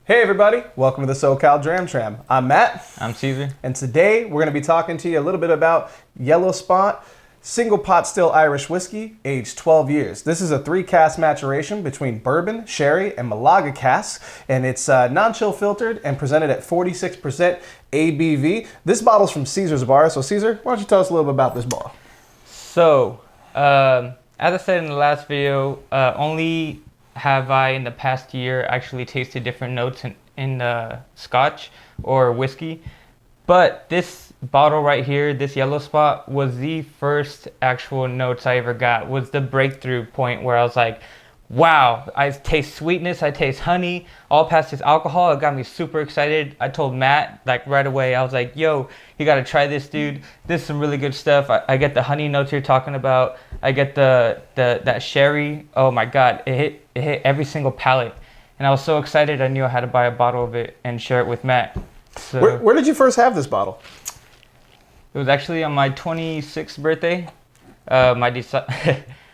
Hey everybody, welcome to the SoCal Dram Tram. I'm Matt. I'm Caesar. And today we're going to be talking to you a little bit about Yellowspot single pot still Irish whiskey, aged 12 years. This is a 3-cask maturation between bourbon, sherry, and Malaga casks, and it's non-chill filtered and presented at 46% ABV. This bottle's from Caesar's Bar, so Caesar, why don't you tell us a little bit about this bottle? So, as I said in the last video, only have I in the past year actually tasted different notes in Scotch or whiskey, but this bottle right here, this Yellowspot, was the first actual notes I ever got. Was the breakthrough point where I was like, wow, I taste sweetness, I taste honey, all past this alcohol. It got me super excited. I told Matt like right away, I was like, yo, you gotta try this, dude. This is some really good stuff. I get the honey notes you're talking about. I get that sherry. Oh my God, it hit every single palate. And I was so excited, I knew I had to buy a bottle of it and share it with Matt. So, Where did you first have this bottle? it was actually on my 26th birthday.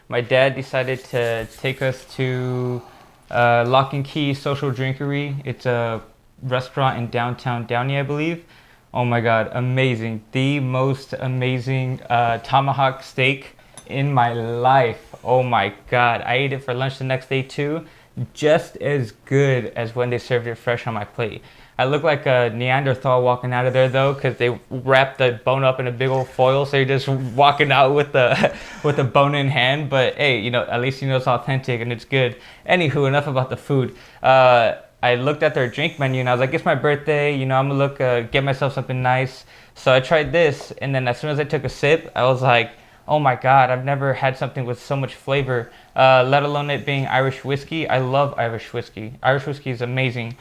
My dad decided to take us to Lock and Key Social Drinkery. It's a restaurant in downtown Downey, I believe. Oh my God, amazing. The most amazing tomahawk steak in my life. Oh my God, I ate it for lunch the next day too. Just as good as when they served it fresh on my plate. I look like a Neanderthal walking out of there though, because they wrap the bone up in a big old foil, so you're just walking out with the bone in hand. But hey, you know, at least you know it's authentic and it's good. Anywho, enough about the food. I looked at their drink menu and I was like, it's my birthday, you know, I'm gonna get myself something nice. So I tried this, and then as soon as I took a sip, I was like, oh my God, I've never had something with so much flavor, let alone it being Irish whiskey. I love Irish whiskey. Irish whiskey is amazing.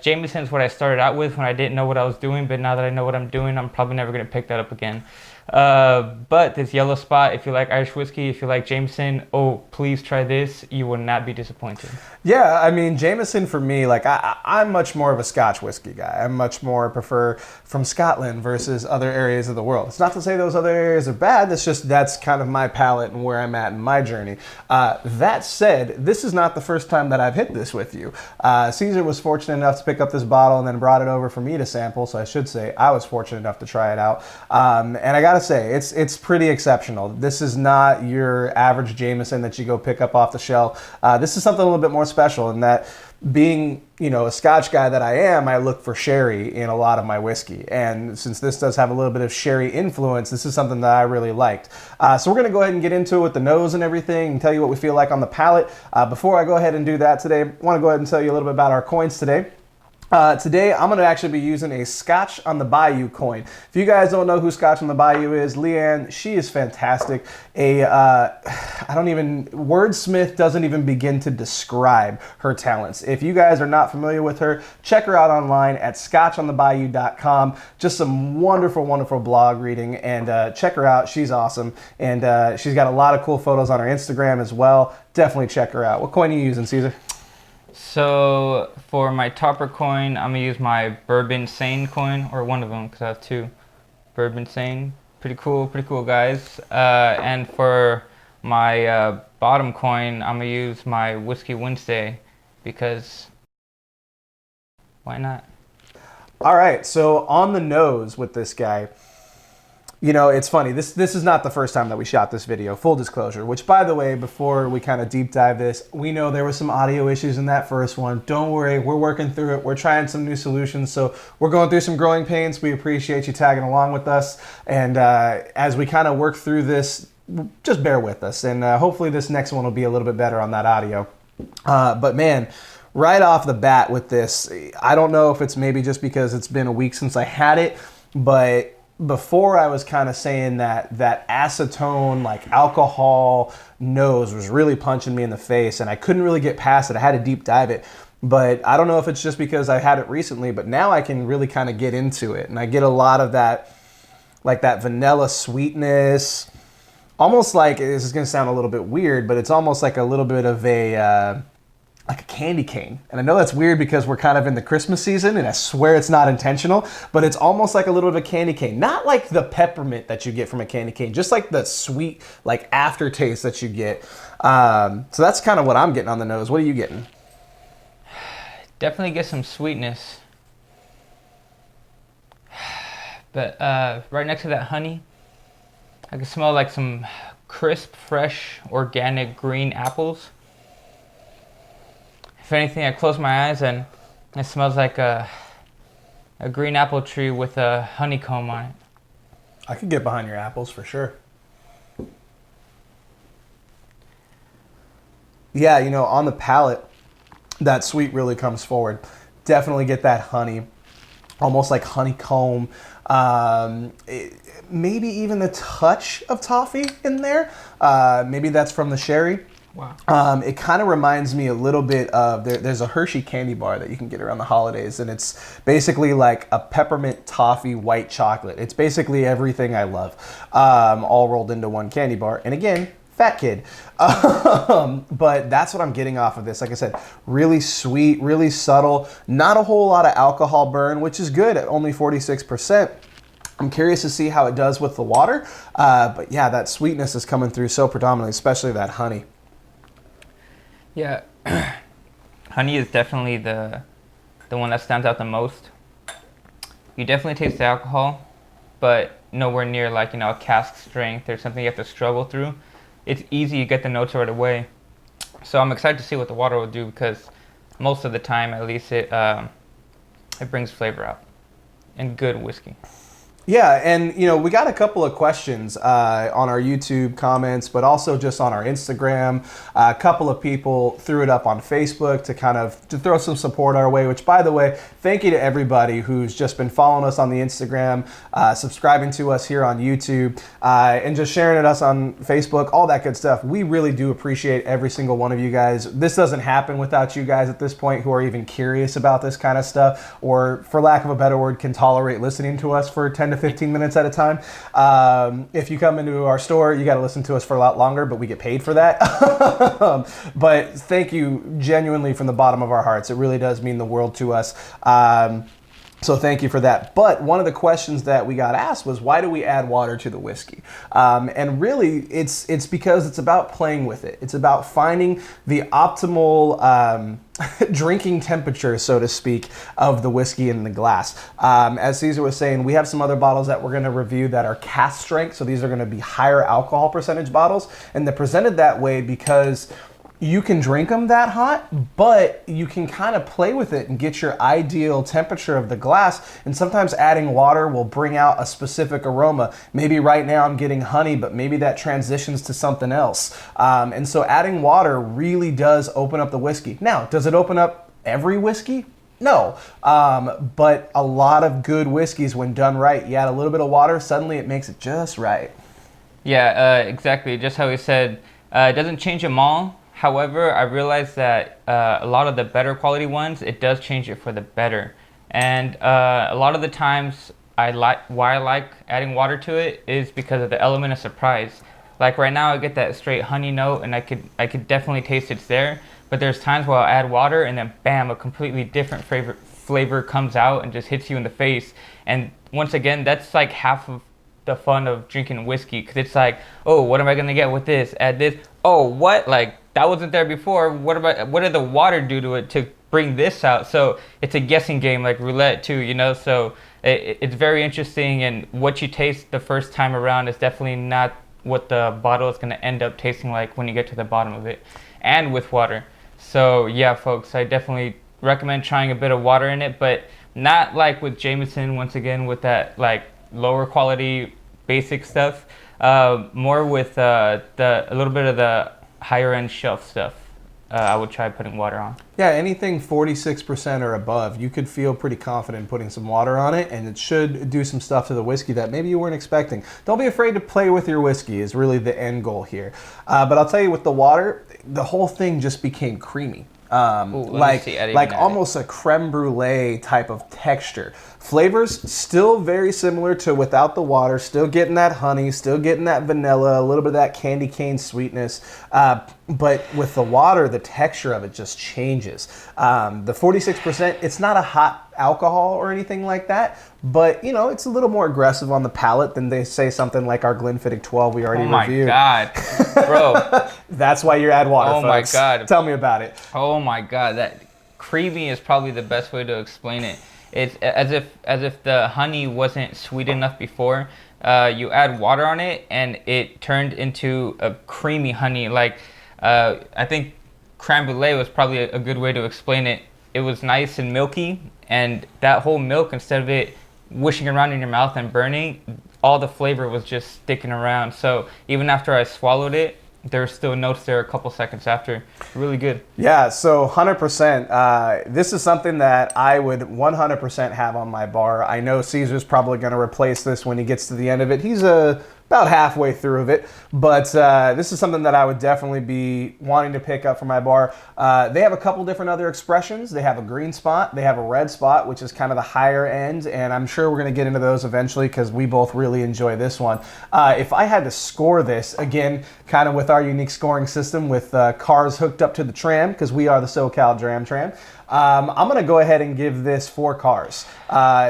Jameson's what I started out with when I didn't know what I was doing, but now that I know what I'm doing, I'm probably never going to pick that up again. But this Yellowspot, if you like Irish whiskey, if you like Jameson, oh, please try this. You will not be disappointed. Yeah, I mean, Jameson for me, like I'm much more of a Scotch whiskey guy. I much more prefer from Scotland versus other areas of the world. It's not to say those other areas are bad. It's just that's kind of my palate and where I'm at in my journey. That said, this is not the first time that I've hit this with you. Caesar was fortunate enough to pick up this bottle and then brought it over for me to sample. So I should say I was fortunate enough to try it out. And I gotta say, it's pretty exceptional. This is not your average Jameson that you go pick up off the shelf. This is something a little bit more special in that, being, you know, a Scotch guy that I am, I look for sherry in a lot of my whiskey. And since this does have a little bit of sherry influence, this is something that I really liked. So we're gonna go ahead and get into it with the nose and everything and tell you what we feel like on the palate. Before I go ahead and do that today, I wanna go ahead and tell you a little bit about our coins today. Today, I'm going to actually be using a Scotch on the Bayou coin. If you guys don't know who Scotch on the Bayou is, Leanne, she is fantastic. Wordsmith doesn't even begin to describe her talents. If you guys are not familiar with her, check her out online at scotchonthebayou.com. Just some wonderful, wonderful blog reading, and check her out. She's awesome. And she's got a lot of cool photos on her Instagram as well. Definitely check her out. What coin are you using, Caesar? So for my topper coin, I'm gonna use my Bourbon Sane coin, or one of them, because I have two. Bourbon Sane, pretty cool guys. And for my bottom coin, I'm gonna use my Whiskey Wednesday, because why not? All right, so on the nose with this guy, you know, it's funny. This is not the first time that we shot this video, full disclosure, which, by the way, before we kind of deep dive this, we know there were some audio issues in that first one. Don't worry, we're working through it. We're trying some new solutions. So we're going through some growing pains. We appreciate you tagging along with us. And as we kind of work through this, just bear with us. And hopefully this next one will be a little bit better on that audio. But man, right off the bat with this, I don't know if it's maybe just because it's been a week since I had it, but before I was kind of saying that acetone, like alcohol nose was really punching me in the face, and I couldn't really get past it. I had to deep dive it. But I don't know if it's just because I had it recently, but now I can really kind of get into it. And I get a lot of that, like that vanilla sweetness, almost like, this is going to sound a little bit weird, but it's almost like a little bit of a like a candy cane. And I know that's weird because we're kind of in the Christmas season, and I swear it's not intentional, but it's almost like a little bit of a candy cane. Not like the peppermint that you get from a candy cane, just like the sweet, like aftertaste that you get. So that's kind of what I'm getting on the nose. What are you getting? Definitely get some sweetness. But right next to that honey, I can smell like some crisp, fresh, organic green apples. If anything, I close my eyes and it smells like a green apple tree with a honeycomb on it. I could get behind your apples for sure. Yeah, you know, on the palate, that sweet really comes forward. Definitely get that honey, almost like honeycomb. Maybe even the touch of toffee in there. Maybe that's from the sherry. Wow. It kind of reminds me a little bit of, there's a Hershey candy bar that you can get around the holidays, and it's basically like a peppermint toffee white chocolate. It's basically everything I love, all rolled into one candy bar. And again, fat kid. But that's what I'm getting off of this. Like I said, really sweet, really subtle, not a whole lot of alcohol burn, which is good at only 46%. I'm curious to see how it does with the water. But yeah, that sweetness is coming through so predominantly, especially that honey. Yeah, honey is definitely the one that stands out the most. You definitely taste the alcohol, but nowhere near like, you know, a cask strength or something you have to struggle through. It's easy, you get the notes right away. So I'm excited to see what the water will do, because most of the time, at least, it brings flavor out in good whiskey. Yeah, and you know, we got a couple of questions on our YouTube comments, but also just on our Instagram. A couple of people threw it up on Facebook to throw some support our way, which, by the way, thank you to everybody who's just been following us on the Instagram, subscribing to us here on YouTube, and just sharing us on Facebook, all that good stuff. We really do appreciate every single one of you guys. This doesn't happen without you guys at this point who are even curious about this kind of stuff, or for lack of a better word, can tolerate listening to us for 10 to 15 minutes at a time. If you come into our store, you got to listen to us for a lot longer, but we get paid for that. But thank you genuinely from the bottom of our hearts. It really does mean the world to us. So thank you for that. But one of the questions that we got asked was, why do we add water to the whiskey? And really, it's because it's about playing with it. It's about finding the optimal drinking temperature, so to speak, of the whiskey in the glass. As Caesar was saying, we have some other bottles that we're going to review that are cask strength. So these are going to be higher alcohol percentage bottles. And they're presented that way because you can drink them that hot, but you can kind of play with it and get your ideal temperature of the glass. And sometimes adding water will bring out a specific aroma. Maybe right now I'm getting honey, but maybe that transitions to something else. And so adding water really does open up the whiskey. Now, does it open up every whiskey? No, but a lot of good whiskeys, when done right, you add a little bit of water, suddenly it makes it just right. Yeah, exactly. Just how he said, it doesn't change them all. However, I realized that a lot of the better quality ones, it does change it for the better. And a lot of the times, why I like adding water to it is because of the element of surprise. Like right now, I get that straight honey note, and I could definitely taste it's there. But there's times where I'll add water, and then bam, a completely different flavor comes out and just hits you in the face. And once again, that's like half of the fun of drinking whiskey, because it's like, oh, what am I gonna get with this? Add this. Oh, what? Like, that wasn't there before. What did the water do to it to bring this out? So it's a guessing game, like roulette too, you know? So it's very interesting, and what you taste the first time around is definitely not what the bottle is gonna end up tasting like when you get to the bottom of it, and with water. So yeah, folks, I definitely recommend trying a bit of water in it, but not like with Jameson, once again, with that like lower quality basic stuff. More with a little bit of the higher end shelf stuff. I would try putting water on. Yeah, anything 46% or above, you could feel pretty confident putting some water on it, and it should do some stuff to the whiskey that maybe you weren't expecting. Don't be afraid to play with your whiskey is really the end goal here. But I'll tell you, with the water, the whole thing just became creamy. Like almost a creme brulee type of texture. Flavors still very similar to without the water, still getting that honey, still getting that vanilla, a little bit of that candy cane sweetness. But with the water, the texture of it just changes. The 46%, it's not a hot alcohol or anything like that, but you know, it's a little more aggressive on the palate than they say something like our Glenfiddich 12 we already reviewed. Oh my God, bro. That's why you add water, Oh folks. my God. Tell me about it. Oh my God, that creamy is probably the best way to explain it. It's as if the honey wasn't sweet enough before. You add water on it, and it turned into a creamy honey. Like I think creme brulee was probably a good way to explain it. It was nice and milky, and that whole milk, instead of it wishing around in your mouth and burning, all the flavor was just sticking around. So even after I swallowed it, there were still notes there a couple seconds after. Really good. Yeah, so 100%. This is something that I would 100% have on my bar. I know Caesar's probably going to replace this when he gets to the end of it. He's about halfway through of it, but this is something that I would definitely be wanting to pick up for my bar. They have a couple different other expressions. They have a green spot, they have a red spot, which is kind of the higher end, and I'm sure we're going to get into those eventually because we both really enjoy this one. If I had to score this, again, kind of with our unique scoring system with cars hooked up to the tram, because we are the SoCal Dram Tram, I'm going to go ahead and give this 4 cars.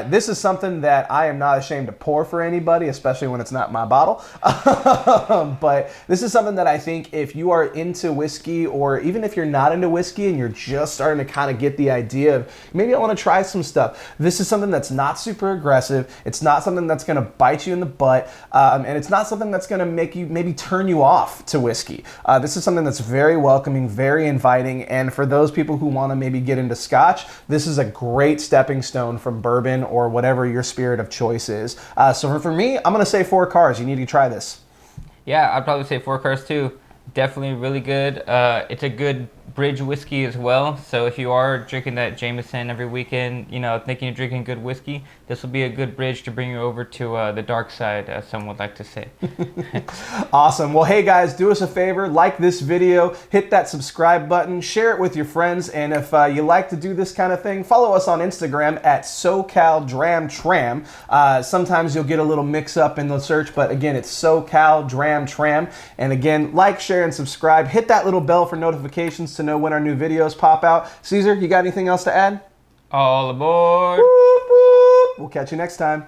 This is something that I am not ashamed to pour for anybody, especially when it's not my bottle. But this is something that I think if you are into whiskey, or even if you're not into whiskey and you're just starting to kind of get the idea of maybe I want to try some stuff, this is something that's not super aggressive. It's not something that's going to bite you in the butt. And it's not something that's going to make you maybe turn you off to whiskey. This is something that's very welcoming, very inviting. And for those people who want to maybe get into Scotch, this is a great stepping stone from bourbon or whatever your spirit of choice is. So for me, I'm going to say 4 cars. You need to try this. Yeah, I'd probably say 4 cars too. Definitely really good. It's a good bridge whiskey as well. So if you are drinking that Jameson every weekend, you know, thinking you're drinking good whiskey, this will be a good bridge to bring you over to the dark side, as some would like to say. Awesome. Well, hey guys, do us a favor, like this video, hit that subscribe button, share it with your friends, and if you like to do this kind of thing, follow us on Instagram at SoCal Dram Tram. Sometimes you'll get a little mix up in the search, but again, it's SoCal Dram Tram. And again, like, share, and subscribe. Hit that little bell for notifications to know when our new videos pop out. Caesar, you got anything else to add? All aboard! Whoop, whoop. We'll catch you next time.